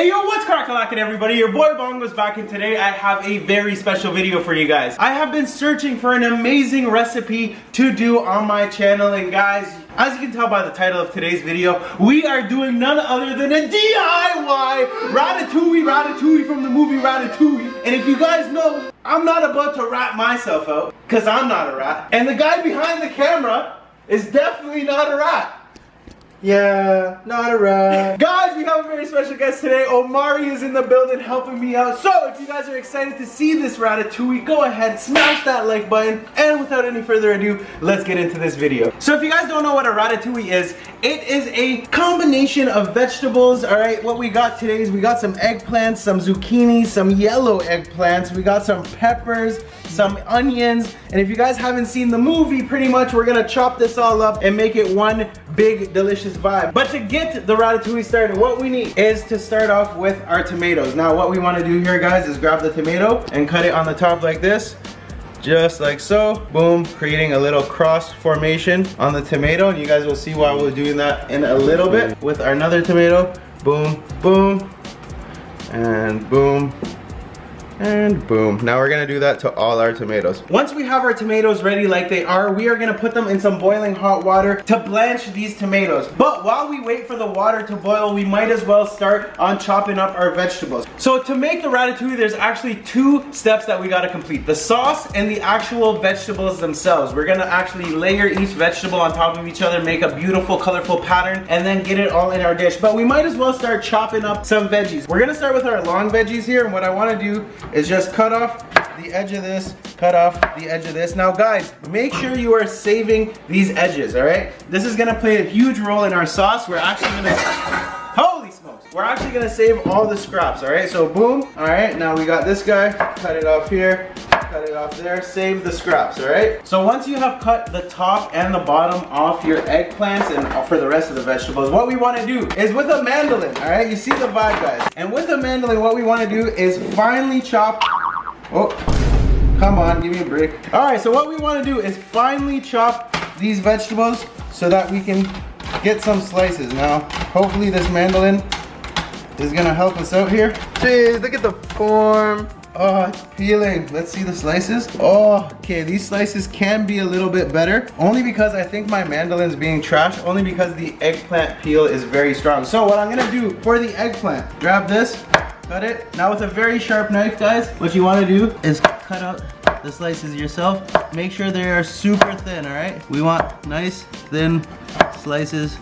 yo, what's crackalackin' everybody? Your boy Bongo's back, and today I have a very special video for you guys. I have been searching for an amazing recipe to do on my channel, and guys, as you can tell by the title of today's video, we are doing none other than a DIY Ratatouille from the movie Ratatouille. And if you guys know, I'm not about to rat myself out, because I'm not a rat. And the guy behind the camera is definitely not a rat. Yeah, not a rat. Guys, we have a very special guest today. Omari is in the building helping me out. So if you guys are excited to see this Ratatouille, go ahead, smash that like button. And without any further ado, let's get into this video. So if you guys don't know what a Ratatouille is, it is a combination of vegetables. Alright, what we got today is we got some eggplants, some zucchini, some yellow eggplants, we got some peppers, some onions. And if you guys haven't seen the movie, pretty much we're gonna chop this all up and make it one big delicious vibe. But to get the Ratatouille started, what we need is to start off with our tomatoes. Now what we want to do here, guys, is grab the tomato and cut it on the top like this, just like so. Boom, creating a little cross formation on the tomato, and you guys will see why we're doing that in a little bit. With our another tomato, boom, boom, and boom, and boom. Now we're gonna do that to all our tomatoes. Once we have our tomatoes ready like they are, we are gonna put them in some boiling hot water to blanch these tomatoes. But while we wait for the water to boil, we might as well start on chopping up our vegetables. So to make the Ratatouille, there's actually two steps that we gotta complete: the sauce and the actual vegetables themselves. We're gonna actually layer each vegetable on top of each other, make a beautiful colorful pattern, and then get it all in our dish. But we might as well start chopping up some veggies. We're gonna start with our long veggies here, and what I wanna do is just cut off the edge of this, cut off the edge of this. Now guys, make sure you are saving these edges, all right? This is gonna play a huge role in our sauce. We're actually gonna, holy smokes, we're actually gonna save all the scraps, all right? So boom, all right, now we got this guy, cut it off here, cut it off there, save the scraps, all right? So once you have cut the top and the bottom off your eggplants and for the rest of the vegetables, what we wanna do is with a mandolin, all right? You see the vibe, guys. And with a mandolin, what we wanna do is finely chop. Oh, come on, give me a break. All right, so what we wanna do is finely chop these vegetables so that we can get some slices. Now, hopefully this mandolin is gonna help us out here. Jeez, look at the form. Oh, it's peeling. Let's see the slices. Oh, okay, these slices can be a little bit better. Only because I think my mandolin's being trashed, only because the eggplant peel is very strong. So what I'm gonna do for the eggplant, grab this, cut it. Now with a very sharp knife, guys, what you wanna do is cut out the slices yourself. Make sure they are super thin, all right? We want nice, thin slices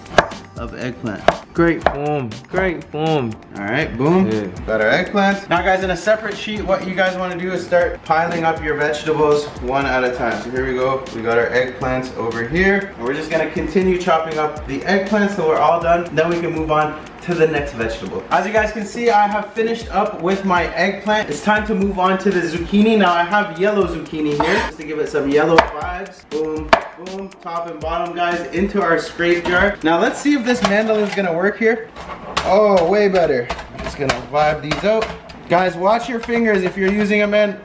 of eggplant. Great form, great form. All right, boom, yeah. Got our eggplants. Now guys, in a separate sheet, what you guys wanna do is start piling up your vegetables one at a time. So here we go, we got our eggplants over here. And we're just gonna continue chopping up the eggplants till we're all done. Then we can move on to the next vegetable. As you guys can see, I have finished up with my eggplant. It's time to move on to the zucchini. Now I have yellow zucchini here, just to give it some yellow vibes. Boom, boom, top and bottom, guys, into our scrape jar. Now let's see if this mandolin's gonna work here. Oh, way better. I'm just gonna vibe these out. Guys, watch your fingers if you're using a man.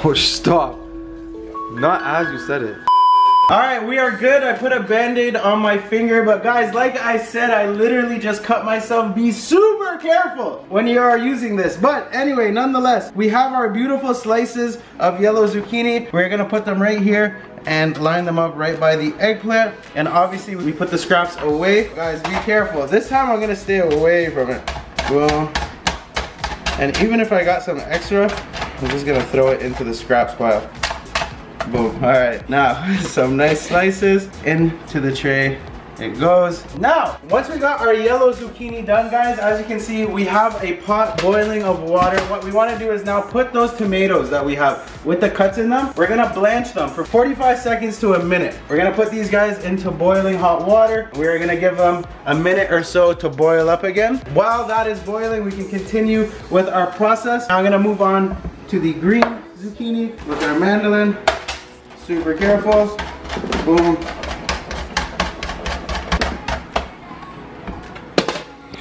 Oh, stop. Not as you said it. Alright, we are good. I put a band-aid on my finger, but guys, like I said, I literally just cut myself. Be super careful when you are using this. But anyway, nonetheless, we have our beautiful slices of yellow zucchini. We're gonna put them right here and line them up right by the eggplant. And obviously, we put the scraps away. Guys, be careful. This time, I'm gonna stay away from it. Boom. And even if I got some extra, I'm just gonna throw it into the scraps pile. Boom. All right, now some nice slices into the tray it goes. Now, once we got our yellow zucchini done, guys, as you can see, we have a pot boiling of water. What we want to do is now put those tomatoes that we have with the cuts in them, we're gonna blanch them for 45 seconds to a minute. We're gonna put these guys into boiling hot water. We're gonna give them a minute or so to boil up again. While that is boiling, we can continue with our process. Now I'm gonna move on to the green zucchini with our mandolin. Super careful. Boom.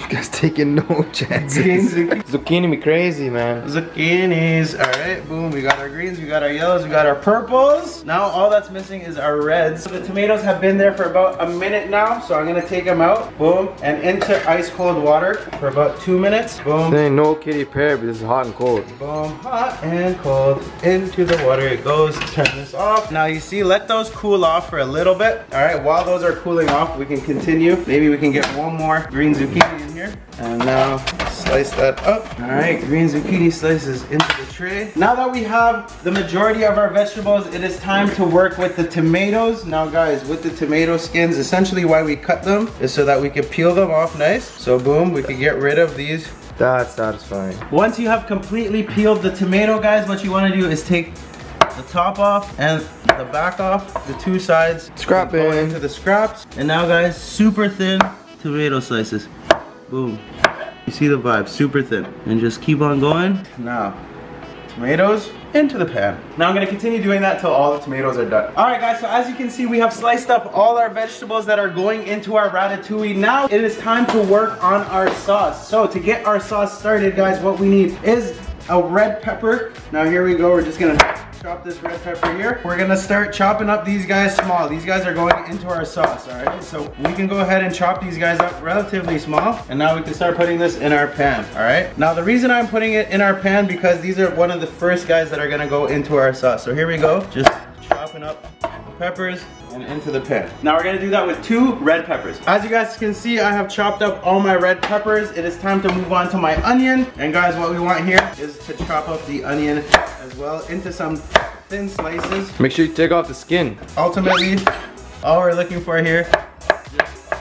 You guys taking no chances. Green zucchini. Zucchini be crazy, man. Zucchinis. Alright, boom. We got our greens, we got our yellows, we got our purples. Now all that's missing is our reds. So the tomatoes have been there for about a minute now, so I'm gonna take them out. Boom. And into ice cold water for about 2 minutes. Boom. This ain't no kitty pear, but this is hot and cold. Boom. Hot and cold. Into the water it goes. Turn this off. Now you see, let those cool off for a little bit. Alright, while those are cooling off, we can continue. Maybe we can get one more green zucchini in here. And now slice that up. Alright, green zucchini slices into the tray. Now that we have the majority of our vegetables, it is time to work with the tomatoes. Now guys, with the tomato skins, essentially why we cut them is so that we can peel them off nice. So boom, we can get rid of these. That's satisfying. Once you have completely peeled the tomato, guys, what you want to do is take the top off and the back off, the two sides. Scrap go it into the scraps. And now guys, super thin tomato slices. Boom. You see the vibe, super thin. And just keep on going. Now, tomatoes into the pan. Now I'm gonna continue doing that till all the tomatoes are done. All right guys, so as you can see, we have sliced up all our vegetables that are going into our ratatouille. Now it is time to work on our sauce. So to get our sauce started, guys, what we need is a red pepper. Now here we go, we're just gonna chop this red pepper here. We're gonna start chopping up these guys small. These guys are going into our sauce, all right? So we can go ahead and chop these guys up relatively small. And now we can start putting this in our pan, all right? Now the reason I'm putting it in our pan because these are one of the first guys that are gonna go into our sauce. So here we go, just chopping up the peppers and into the pan. Now we're gonna do that with 2 red peppers. As you guys can see, I have chopped up all my red peppers. It is time to move on to my onion. And guys, what we want here is to chop up the onion as well into some thin slices. Make sure you take off the skin. Ultimately, all we're looking for here, just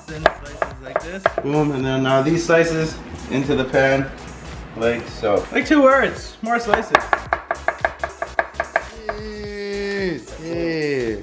thin slices like this. Boom, and then now these slices into the pan like so. Like 2 words, more slices.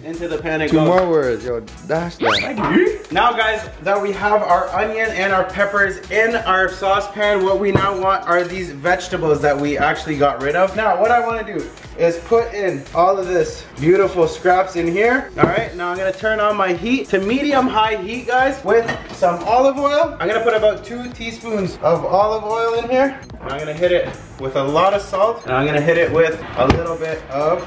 Into the pan it 2 goes. more words, yo, dash that. Now guys, that we have our onion and our peppers in our saucepan, what we now want are these vegetables that we actually got rid of. Now what I want to do is put in all of this beautiful scraps in here. All right, now I'm gonna turn on my heat to medium-high heat, guys, with some olive oil. I'm gonna put about 2 teaspoons of olive oil in here. And I'm gonna hit it with a lot of salt. And I'm gonna hit it with a little bit of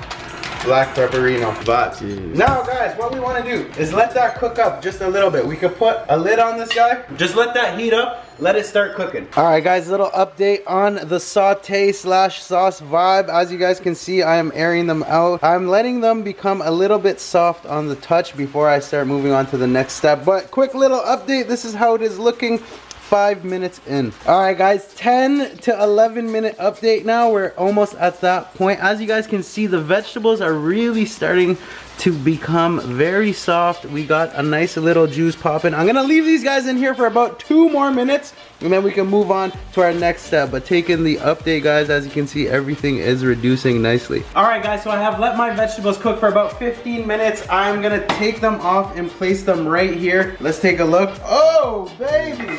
black pepperino. But now guys, what we want to do is let that cook up just a little bit. We could put a lid on this guy, just let that heat up, let it start cooking. All right guys, little update on the saute slash sauce vibe. As you guys can see, I am airing them out. I'm letting them become a little bit soft on the touch before I start moving on to the next step. But quick little update, this is how it is looking 5 minutes in. All right guys, 10 to 11 minute update now. We're almost at that point. As you guys can see, the vegetables are really starting to become very soft. We got a nice little juice popping. I'm gonna leave these guys in here for about 2 more minutes and then we can move on to our next step. But taking the update, guys, as you can see, everything is reducing nicely. All right guys, so I have let my vegetables cook for about 15 minutes. I'm gonna take them off and place them right here. Let's take a look. Oh baby,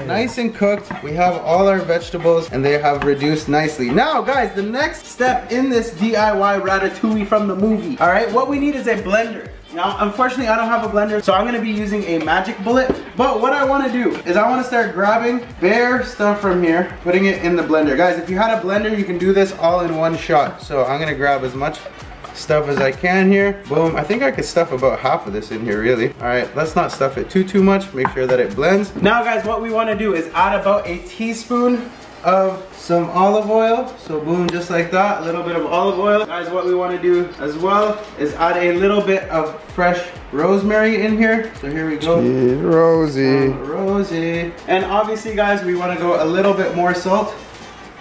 nice and cooked. We have all our vegetables and they have reduced nicely. Now guys, the next step in this DIY ratatouille from the movie, all right, what we need is a blender. Now, unfortunately, I don't have a blender, so I'm gonna be using a magic bullet. But what I wanna do is I wanna start grabbing bare stuff from here, putting it in the blender. Guys, if you had a blender, you can do this all in one shot. So I'm gonna grab as much stuff as I can here. Boom, I think I could stuff about half of this in here, really. All right, let's not stuff it too much. Make sure that it blends. Now, guys, what we wanna do is add about a teaspoon of some olive oil. So boom, just like that, a little bit of olive oil. Guys, what we want to do as well is add a little bit of fresh rosemary in here. So here we go. Rosie. And obviously guys, we want to go a little bit more salt.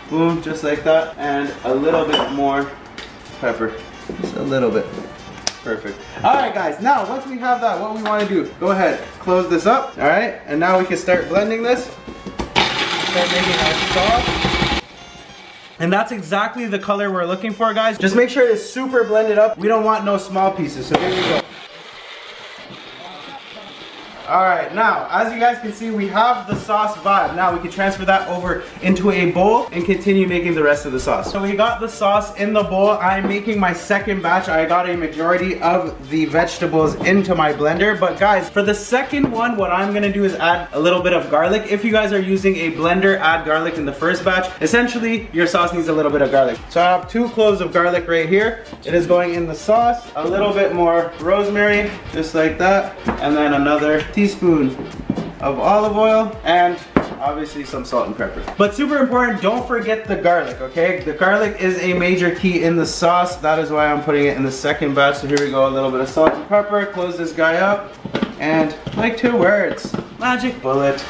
Boom, just like that. And a little bit more pepper. Just a little bit. Perfect. All right guys, now once we have that, what we want to do, go ahead, close this up. All right, and now we can start blending this. Start making our sauce. And that's exactly the color we're looking for, guys. Just make sure it's super blended up. We don't want no small pieces, so here we go. Alright, now, as you guys can see, we have the sauce vibe. Now we can transfer that over into a bowl and continue making the rest of the sauce. So we got the sauce in the bowl. I'm making my second batch. I got a majority of the vegetables into my blender. But guys, for the second one, what I'm gonna do is add a little bit of garlic. If you guys are using a blender, add garlic in the first batch. Essentially, your sauce needs a little bit of garlic. So I have 2 cloves of garlic right here. It is going in the sauce. A little bit more rosemary, just like that. And then another teaspoon of olive oil and obviously some salt and pepper. But super important, don't forget the garlic, okay? The garlic is a major key in the sauce. That is why I'm putting it in the second batch. So here we go, a little bit of salt and pepper. Close this guy up and like 2 words, magic bullet.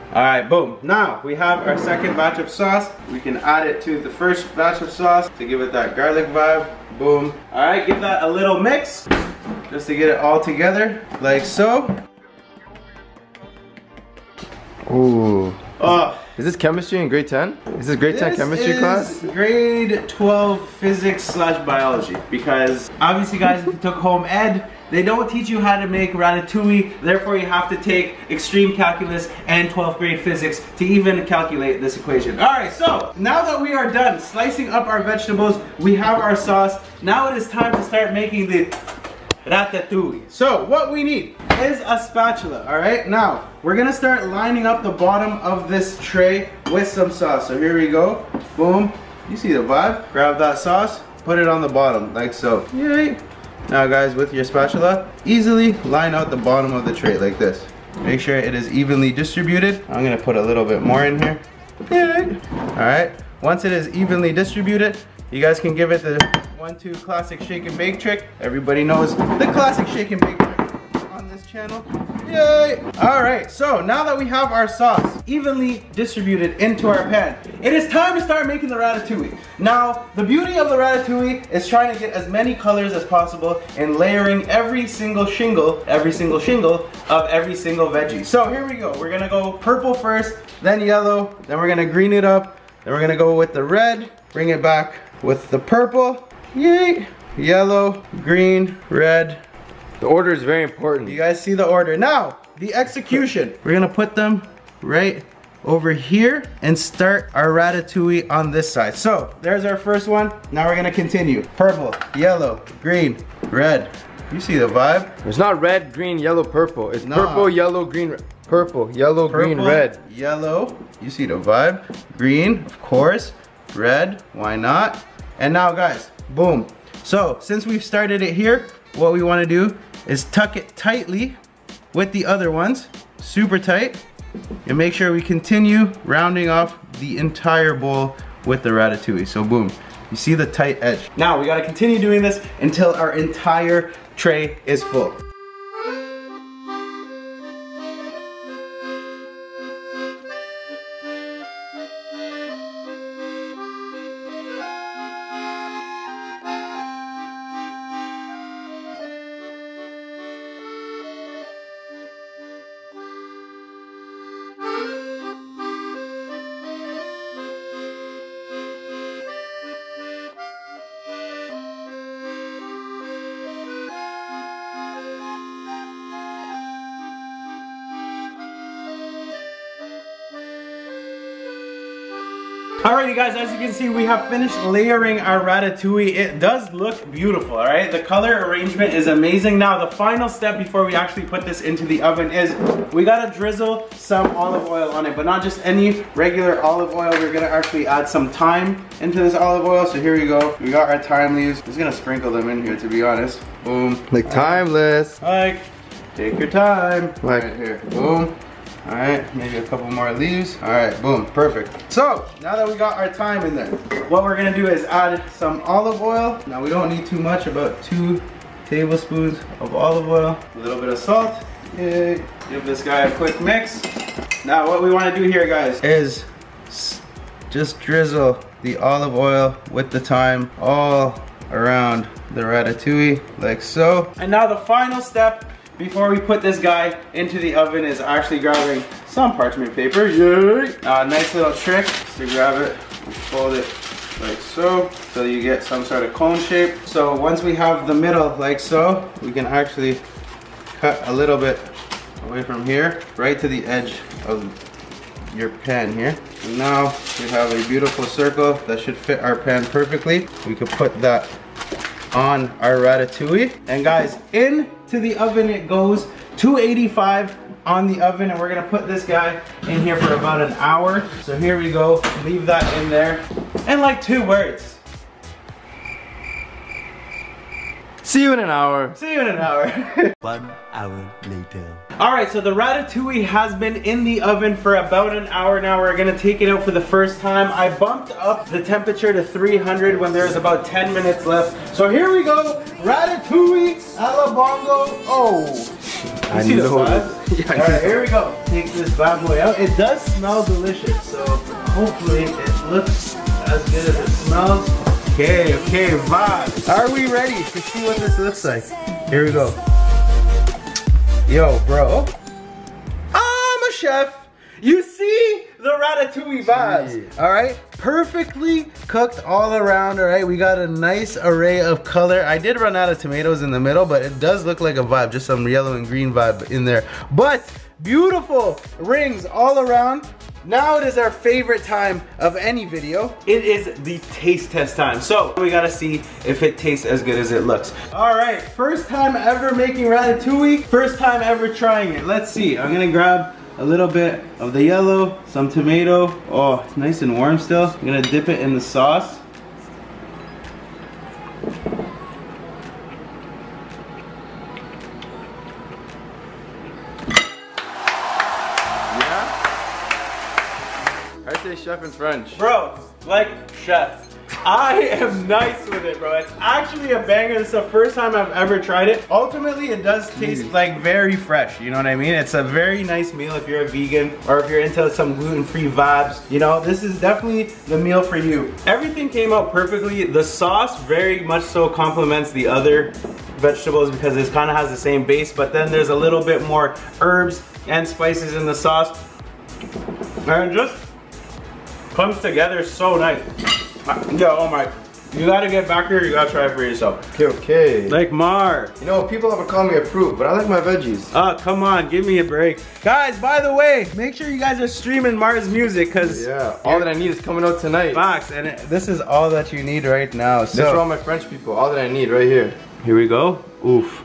Alright, boom. Now we have our second batch of sauce. We can add it to the first batch of sauce to give it that garlic vibe. Boom. Alright, give that a little mix just to get it all together, like so. Ooh. Is this chemistry in grade 10? Is this grade 10 chemistry class? Grade 12 physics / biology. Because obviously guys, if you took home ed, they don't teach you how to make ratatouille, therefore you have to take extreme calculus and 12th grade physics to even calculate this equation. Alright, so now that we are done slicing up our vegetables, we have our sauce. Now it is time to start making the ratatouille. So what we need is a spatula, alright? Now, we're gonna start lining up the bottom of this tray with some sauce. So here we go, boom. You see the vibe? Grab that sauce, put it on the bottom, like so. Yay! Now guys, with your spatula, easily line out the bottom of the tray like this. Make sure it is evenly distributed. I'm gonna put a little bit more in here. Yay! Alright, once it is evenly distributed, you guys can give it the 1-2 classic shake and bake trick. Everybody knows the classic shake and bake trick on this channel. Yay! Alright, so now that we have our sauce evenly distributed into our pan, it is time to start making the ratatouille. Now, the beauty of the ratatouille is trying to get as many colors as possible and layering every single shingle of every single veggie. So here we go. We're gonna go purple first, then yellow, then we're gonna green it up, then we're gonna go with the red, bring it back with the purple. Yay! Yellow, green, red. The order is very important. You guys see the order. Now, the execution. We're gonna put them right over here and start our ratatouille on this side. So, there's our first one. Now we're gonna continue. Purple, yellow, green, red. You see the vibe? It's not red, green, yellow, purple. It's purple, yellow, green, purple, yellow, green, red. Yellow, you see the vibe. Green, of course. Red, why not? And now guys, boom. So, since we've started it here, what we wanna do is tuck it tightly with the other ones, super tight, and make sure we continue rounding off the entire bowl with the ratatouille. So boom, you see the tight edge. Now we gotta continue doing this until our entire tray is full. Alrighty guys, as you can see, we have finished layering our ratatouille. It does look beautiful, alright? The color arrangement is amazing. Now, the final step before we actually put this into the oven is we gotta drizzle some olive oil on it, but not just any regular olive oil. We're gonna actually add some thyme into this olive oil. So here we go. We got our thyme leaves. Just gonna sprinkle them in here, to be honest. Boom. Like timeless. Like, take your time. Like right here. Boom. Alright, maybe a couple more leaves. Alright, boom, perfect. So, now that we got our thyme in there, what we're gonna do is add some olive oil. Now we don't need too much, about 2 tablespoons of olive oil. A little bit of salt. Yay. Give this guy a quick mix. Now what we wanna do here, guys, is just drizzle the olive oil with the thyme all around the ratatouille, like so. And now the final step before we put this guy into the oven is actually grabbing some parchment paper. Yay! Nice little trick is to grab it and fold it like so, so you get some sort of cone shape. So once we have the middle like so, we can actually cut a little bit away from here, right to the edge of your pan here. And now we have a beautiful circle that should fit our pan perfectly. We could put that on our ratatouille. And guys, into the oven it goes, 285 on the oven, and we're gonna put this guy in here for about an hour. So here we go, leave that in there. And like 2 words. See you in an hour. See you in an hour. 1 hour later. Alright, so the ratatouille has been in the oven for about an hour now. We're gonna take it out for the first time. I bumped up the temperature to 300 when there's about 10 minutes left. So here we go, ratatouille a la bongo. Oh, you see the vibes? Yeah, Alright, here we go. Take this bad boy out. It does smell delicious, so hopefully it looks as good as it smells. Okay, vibes. Are we ready to see what this looks like? Here we go. Yo, bro. I'm a chef. You see the ratatouille vibes. All right, perfectly cooked all around. All right, we got a nice array of color. I did run out of tomatoes in the middle, but it does look like a vibe, just some yellow and green vibe in there. But beautiful rings all around. Now it is our favorite time of any video. It is the taste test time. So we gotta see if it tastes as good as it looks. All right, first time ever making ratatouille. First time ever trying it. Let's see, I'm gonna grab a little bit of the yellow, some tomato. Oh, it's nice and warm still. I'm gonna dip it in the sauce. I say chef in French. Bro, like chef. I am nice with it, bro. It's actually a banger. This is the first time I've ever tried it. Ultimately, it does taste like very fresh, you know what I mean? It's a very nice meal if you're a vegan or if you're into some gluten-free vibes. You know, this is definitely the meal for you. Everything came out perfectly. The sauce very much so complements the other vegetables because it kind of has the same base, but then there's a little bit more herbs and spices in the sauce. And it just comes together so nice. Yo, oh my, you gotta get back here, you gotta try it for yourself. Okay. Like Mar. You know, people ever call me a fruit, but I like my veggies. Oh, come on, give me a break. Guys, by the way, make sure you guys are streaming Mar's music, cause yeah, all that I need is coming out tonight. Facts, and this is all that you need right now. So this for all my French people, all that I need right here. Here we go. Oof.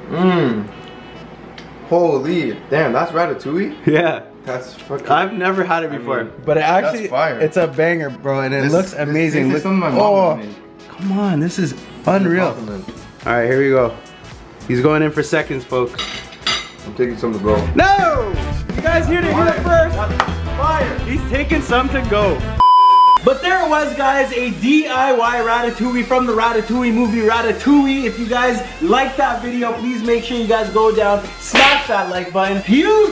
Mmm. Holy, damn, that's ratatouille? Yeah. That's fucking... I've never had it before, but it actually, that's fire. It's a banger, bro, and it looks amazing. This is something my mom made. Come on, this is unreal. All right, here we go. He's going in for seconds, folks. I'm taking some to go. No! You guys hear it here first. Fire! He's taking some to go. But there it was, guys, a DIY ratatouille from the Ratatouille movie Ratatouille. If you guys liked that video, please make sure you guys go down, smash that like button. Huge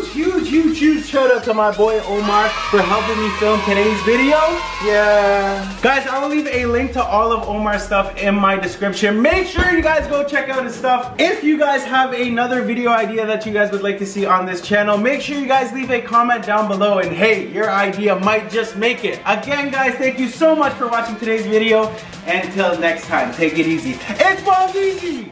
shout out to my boy Omar for helping me film today's video. Yeah. Guys, I will leave a link to all of Omar's stuff in my description. Make sure you guys go check out his stuff. If you guys have another video idea that you guys would like to see on this channel, make sure you guys leave a comment down below, and hey, your idea might just make it. Again, guys, thank you so much for watching today's video. Until next time, take it easy. It's bongizzlez!